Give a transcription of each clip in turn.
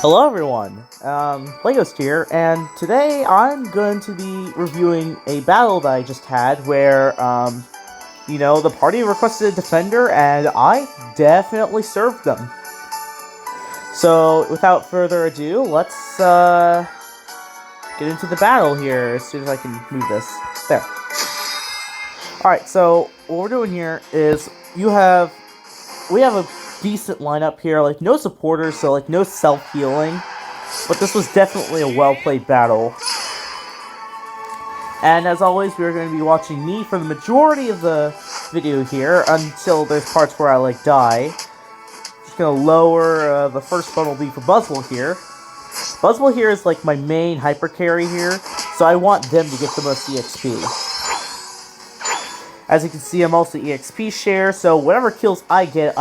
Hello everyone, Legos here, and today I'm going to be reviewing a battle that I just had where, the party requested a defender, and I definitely served them. So, without further ado, let's, get into the battle here as soon as I can move this. There. Alright, so, what we're doing here is, we have a decent lineup here, like, no supporters, so, like, no self-healing, but this was definitely a well-played battle. And as always, we're going to be watching me for the majority of the video here, until there's parts where I, like, die. Just gonna lower, the first bumblebee for Buzzwell here. Buzzwell here is, like, my main hyper carry here, so I want them to get the most EXP. As you can see, I'm also EXP share, so whatever kills I get,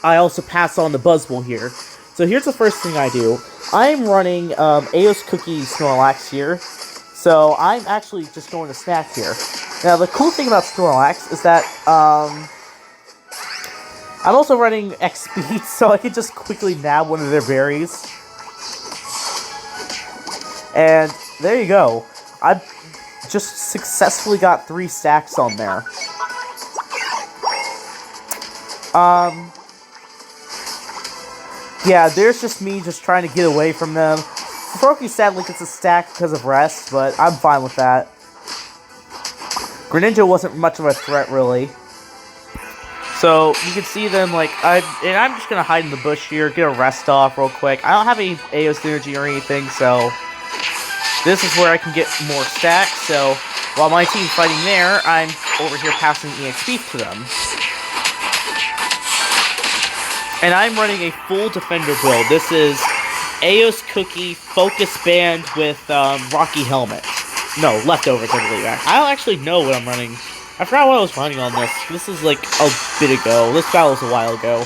I also pass on the Buzzwell here. So here's the first thing I do. I'm running Aos Cookie Snorlax here, so I'm actually just going to snack here. Now, the cool thing about Snorlax is that I'm also running X Speed, so I can just quickly nab one of their berries. And there you go. I just successfully got 3 stacks on there. Yeah, there's just me just trying to get away from them. Froakie sadly gets a stack because of rest, but I'm fine with that. Greninja wasn't much of a threat, really. So, you can see them, like, I'm just gonna hide in the bush here, get a rest off real quick. I don't have any Aos energy or anything, so this is where I can get more stacks, so while my team's fighting there, I'm over here passing EXP to them. And I'm running a full defender build. This is Aos Cookie Focus Band with Rocky Helmet. No, leftovers, I believe. I don't actually know what I'm running. I forgot what I was running on this. This is like a bit ago. This battle was a while ago.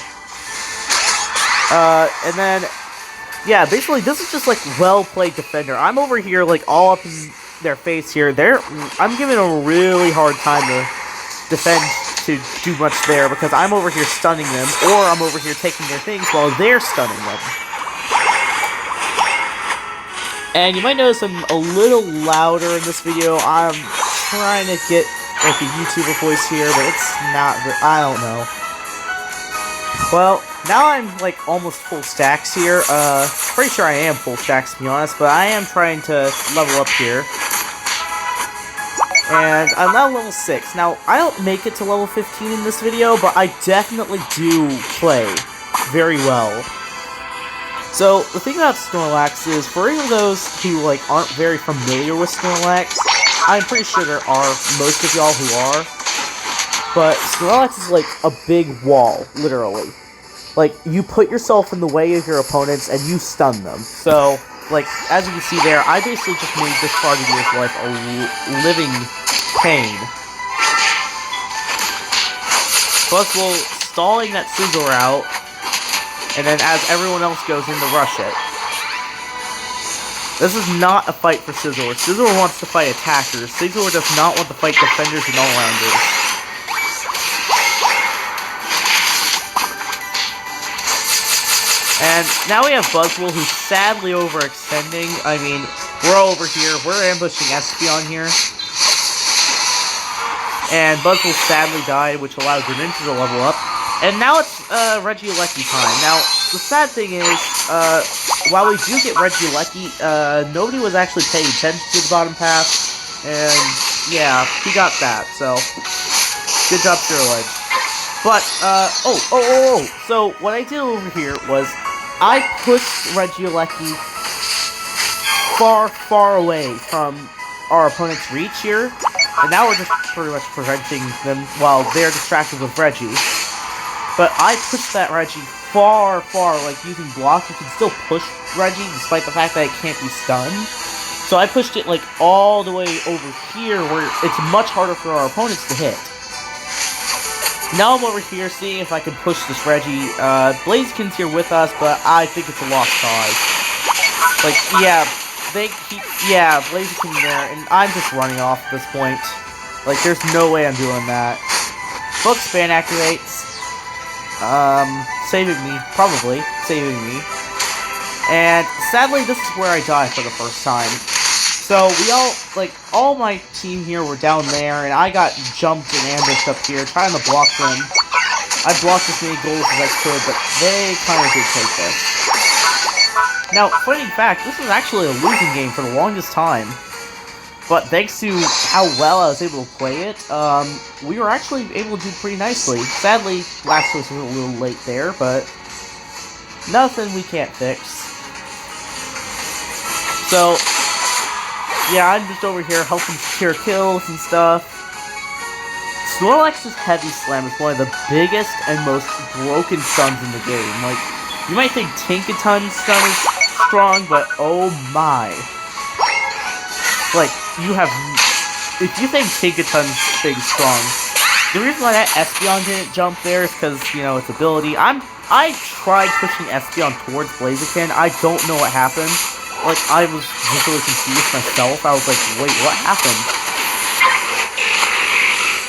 And then, yeah, basically this is just like well-played defender. I'm over here like all up in their face here. I'm giving a really hard time to defend to do much there because I'm over here stunning them, or I'm over here taking their things while they're stunning them. And you might notice I'm a little louder in this video. I'm trying to get like a YouTuber voice here, but it's not, I don't know. Well, now I'm like almost full stacks here. Pretty sure I am full stacks to be honest, but I am trying to level up here. And I'm now level 6. Now, I don't make it to level 15 in this video, but I definitely do play very well. So, the thing about Snorlax is, for any of those who, like, aren't very familiar with Snorlax, I'm pretty sure there are most of y'all who are, but Snorlax is like a big wall, literally. Like, you put yourself in the way of your opponents and you stun them. So, like, as you can see there, I basically just made this Frogedier's life a living pain. Buzzwell stalling that Scizor out, and then as everyone else goes in to rush it. This is not a fight for Scizor. Scizor wants to fight attackers. Scizor does not want to fight defenders and all-rounders. And now we have Buzzwell, who's sadly overextending. I mean, we're all over here. We're ambushing Espeon here. And Buzzwell sadly died, which allowed Greninja to level up. And now it's Regieleki time. Now, the sad thing is, while we do get Regieleki, nobody was actually paying attention to the bottom path. And, yeah, he got that, so good job, Sherledge. But, so what I did over here was, I pushed Regieleki far, far away from our opponent's reach here, and now we're just pretty much preventing them while they're distracted with Reggie. But I pushed that Reggie far, far, like using block, you can still push Reggie despite the fact that it can't be stunned. So I pushed it like all the way over here where it's much harder for our opponents to hit. Now I'm over here seeing if I can push this Reggie. Blaziken's here with us, but I think it's a lost cause. Like, yeah, Blaziken's there, and I'm just running off at this point. Like, there's no way I'm doing that. Book span activates. Saving me. Probably. Saving me. And sadly, this is where I die for the first time. So we all my team here were down there, and I got jumped and ambushed up here, trying to block them. I blocked as many goals as I could, but they kind of did take this. Now, funny fact, this was actually a losing game for the longest time. But thanks to how well I was able to play it, we were actually able to do pretty nicely. Sadly, last place was a little late there, but nothing we can't fix. So, yeah, I'm just over here helping secure kills and stuff. Snorlax's Heavy Slam is one of the biggest and most broken stuns in the game. Like, you might think Tinkaton's stun is strong, but oh my. Like, if you think Tinkaton's thing's strong, the reason why that Espeon didn't jump there is because, you know, its ability. I tried pushing Espeon towards Blaziken. I don't know what happened. Like, I was visually confused myself. I was like, wait, what happened?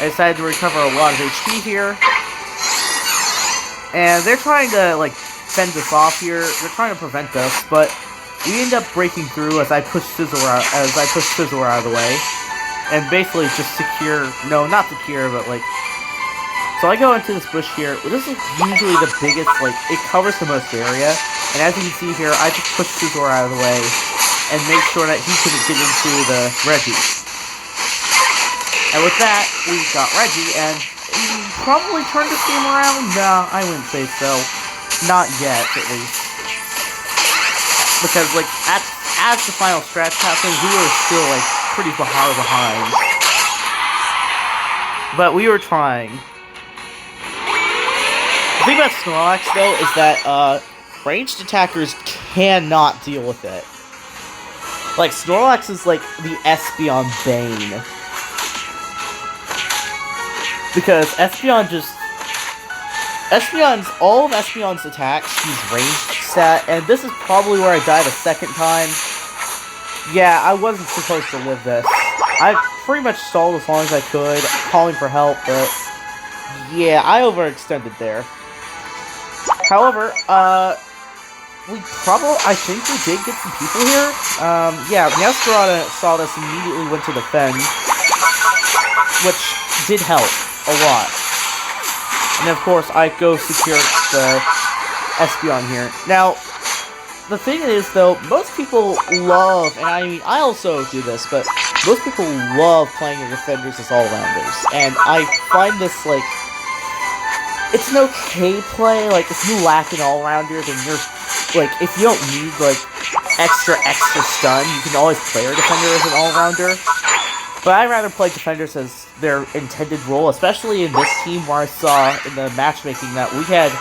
I decided to recover a lot of HP here. And they're trying to, like, fend us off here. They're trying to prevent us, but we end up breaking through as I push Sizzle out of the way. And basically just secure, no, not secure, but like, so I go into this bush here. This is usually the biggest, like, it covers the most area. And as you can see here, I just push Sizzle out of the way and make sure that he couldn't get into the Reggie. And with that, we got Reggie, and he probably turned this game around? No, I wouldn't say so. Not yet, at least. Because, like, as the final stretch happened, we were still, like, pretty far behind. But we were trying. The thing about Snorlax, though, is that, ranged attackers cannot deal with it. Like, Snorlax is, like, the Espeon Bane. Because all of Espeon's attacks use ranged stat, and this is probably where I died a second time. Yeah, I wasn't supposed to live this. I pretty much stalled as long as I could, calling for help, but yeah, I overextended there. However, I think we did get some people here. Yeah, Meowscarada saw this and immediately went to defend, which did help a lot. And of course, I go secure the Espeon here. Now, the thing is, though, most people love, and I mean, I also do this, but most people love playing your defenders as all-rounders. And I find this, like, it's an okay play. Like, if you lack an all-rounder, then you're, like, if you don't need, like, extra stun, you can always play your defender as an all-rounder. But I'd rather play defenders as their intended role, especially in this team where I saw in the matchmaking that we had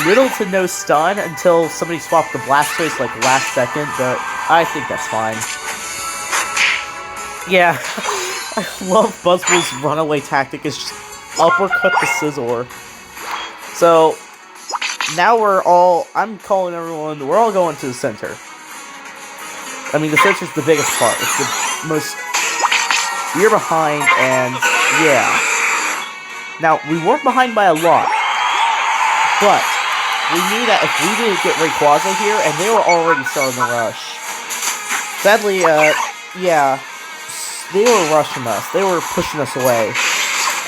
little to no stun until somebody swapped the Blastoise like last second, but I think that's fine. Yeah, I love Buzzwole's runaway tactic, is just uppercut the Scizor. So, now I'm calling everyone, we're all going to the center. I mean, the center's the biggest part, it's the most... We're behind, and yeah. Now, we weren't behind by a lot, but we knew that if we didn't get Rayquaza here, and they were already starting to rush. Sadly, yeah, they were rushing us. They were pushing us away.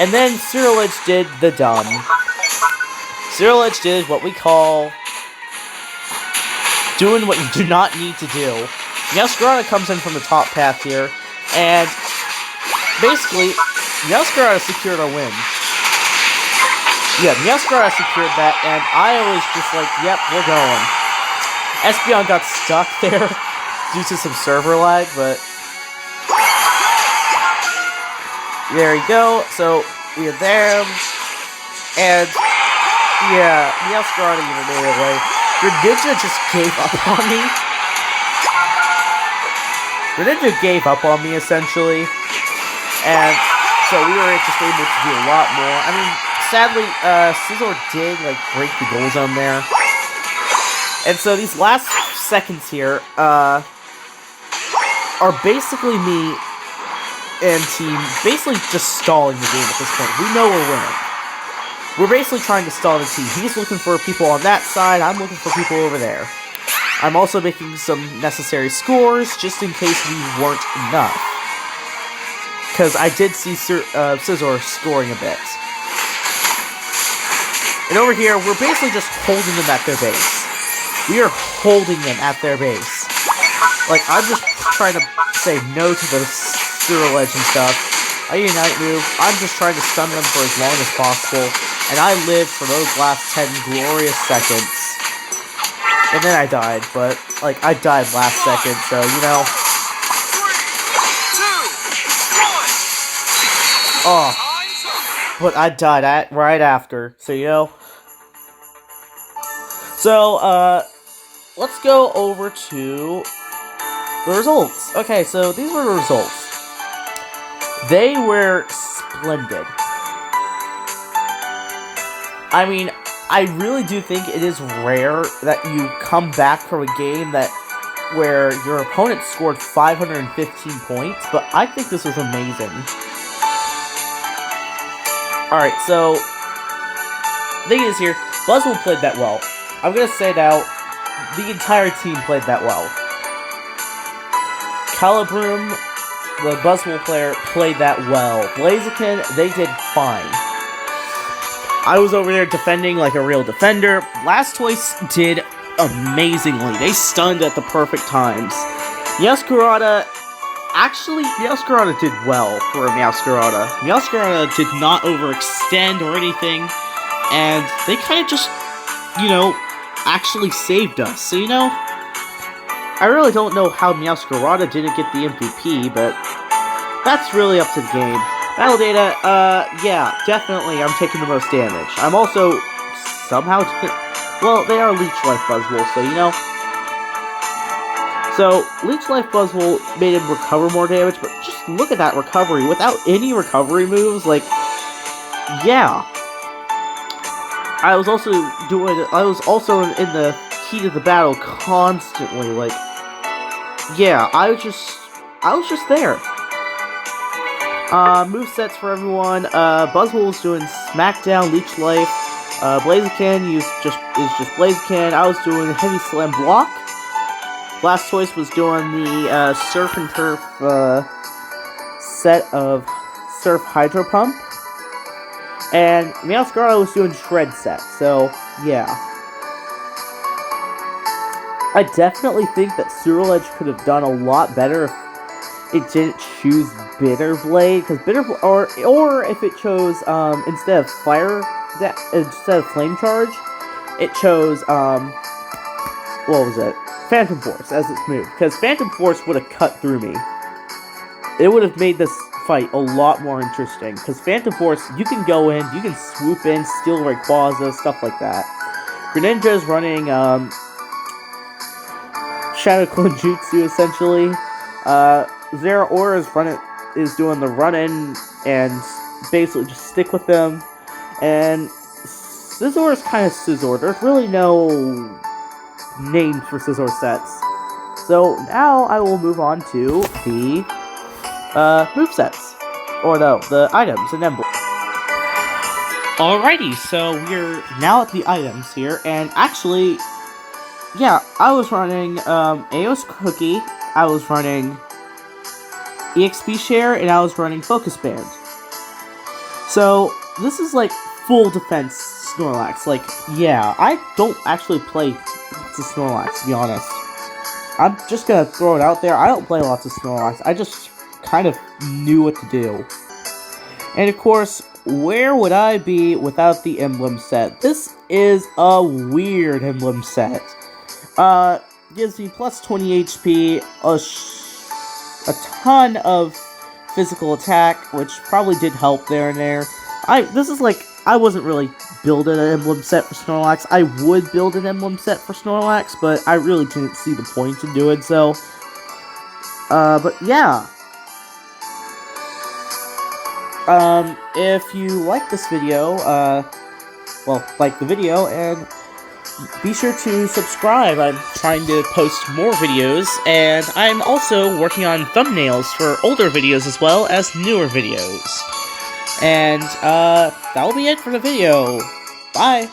And then Ceruledge did the dumb. Ceruledge did what we call doing what you do not need to do. Meowscarada comes in from the top path here, and basically, Meowscarada secured our win. Yeah, Meowscarada secured that, and I was just like, yep, we're going. Espeon got stuck there due to some server lag, but there you go. So, we are there, and yeah, Meowscarada even made it away. Greninja just gave up on me. Greninja gave up on me, essentially. And so we were just able to do a lot more. I mean, sadly, Scizor did, like, break the goal zone there. And so these last seconds here, are basically me and team basically just stalling the game at this point. We know we're winning. We're basically trying to stall the team. He's looking for people on that side, I'm looking for people over there. I'm also making some necessary scores, just in case we weren't enough. Because I did see Scizor scoring a bit. And over here, we're basically just holding them at their base. We are holding them at their base. Like, I'm just trying to say no to the Zero Edge and stuff. I Unite move. I'm just trying to stun them for as long as possible. And I lived for those last 10 glorious seconds. And then I died, but, like, I died last second, so, you know. 3, 2, 1. Oh. But I died right after, so, you know. So, let's go over to the results. Okay, so these were the results. They were splendid. I mean, I really do think it is rare that you come back from a game where your opponent scored 515 points, but I think this was amazing. Alright, so, the thing is here, Buzzwole played that well. I'm gonna say now, the entire team played that well. Calibroom, the Buzzwole player, played that well. Blaziken, they did fine. I was over there defending like a real defender. Blastoise did amazingly. They stunned at the perfect times. Meowscarada, actually, Meowscarada did well for a Meowscarada. Meowscarada did not overextend or anything, and they kind of just, you know, actually saved us. So, you know, I really don't know how Meowscarada didn't get the MVP, but that's really up to the game. Battle data, yeah, definitely I'm taking the most damage. I'm also somehow, well, they are Leech Life Buzzwole, so, you know. So, Leech Life Buzzwole made him recover more damage, but just look at that recovery. Without any recovery moves, like, yeah. I was also in the heat of the battle constantly, like, yeah, I was just there. Movesets for everyone. Buzzwole was doing Smackdown, Leech Life. Blaziken is just Blaziken. I was doing Heavy Slam Block. Blastoise was doing the Surf and Turf set of Surf Hydro Pump. And Meowscarada was doing Shred set, so yeah. I definitely think that Zero Edge could have done a lot better if it didn't choose Bitter Blade, because or if it chose instead of Flame Charge, it chose what was it? Phantom Force as its move, because Phantom Force would have cut through me. It would have made this fight a lot more interesting, because Phantom Force, you can go in, you can swoop in, steal Rayquaza, stuff like that. Greninja's running Shadow Clone Jutsu essentially. Zeraora is doing the run-in and basically just stick with them. And Scizor is kind of Scizor. There's really no name for Scizor sets. So now I will move on to the movesets. Or no, the items and emblems. Alrighty, so we're now at the items here, and actually, yeah, I was running Aeos Cookie, I was running EXP Share, and I was running Focus Band. So, this is like full defense Snorlax. Like, yeah, I don't actually play lots of Snorlax, to be honest. I'm just gonna throw it out there, I don't play lots of Snorlax, I just kind of knew what to do. And of course, where would I be without the emblem set? This is a weird emblem set. Gives me plus 20 HP, a ton of physical attack, which probably did help there and there. This is like, I wasn't really building an emblem set for Snorlax. I would build an emblem set for Snorlax, but I really didn't see the point in doing so. But yeah. If you like this video, well, like the video, and be sure to subscribe. I'm trying to post more videos, and I'm also working on thumbnails for older videos as well as newer videos. And, that'll be it for the video. Bye!